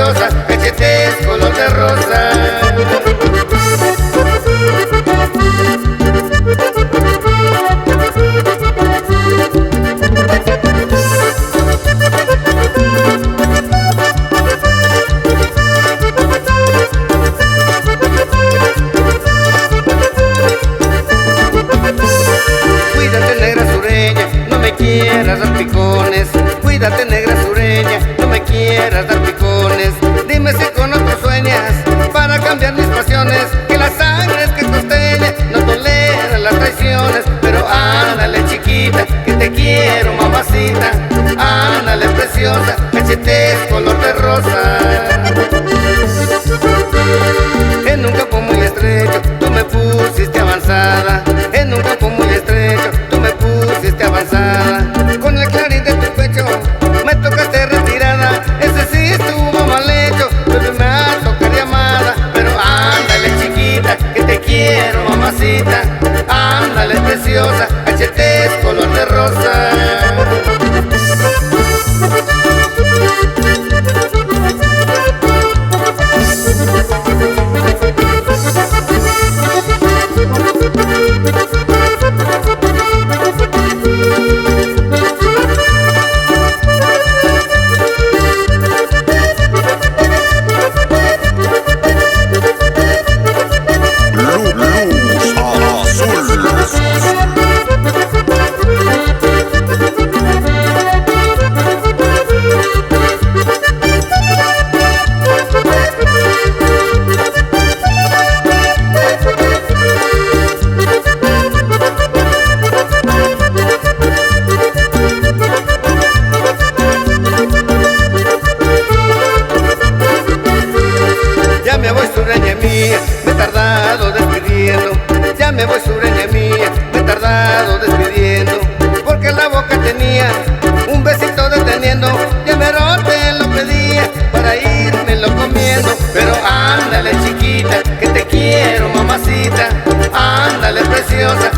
preciosa, cachete es color de rosa. Cuídate, negra sureña, no me quieras dar picones. Cuídate, negra sureña, no me quieras dar picones. Dime si con otro sueñas para cambiar mis pasiones. Que la sangre es que costeña no tolera las traiciones. Pero ándale, chiquita, que te quiero, mamacita. Ándale, preciosa, cachete es color de rosa. En un campo muy estrecho tú me pusiste avanzada. En un campo muy estrecho tú me pusiste avanzada. Con el clarín de tu pecho me tocaste retirada. Ese sí estuvo mal hecho, pero me ha tocado llamada. Pero ándale, chiquita, que te quiero, mamacita. Ándale, preciosa, cachete es color de rosa. Ya me voy, sureña mía, me he tardado despidiendo. Ya me voy, sureña mía, me he tardado despidiendo. Porque en la boca tenía un besito deteniendo. Ya me te lo pedía para irme lo comiendo. Pero ándale, chiquita, que te quiero, mamacita. Ándale, preciosa,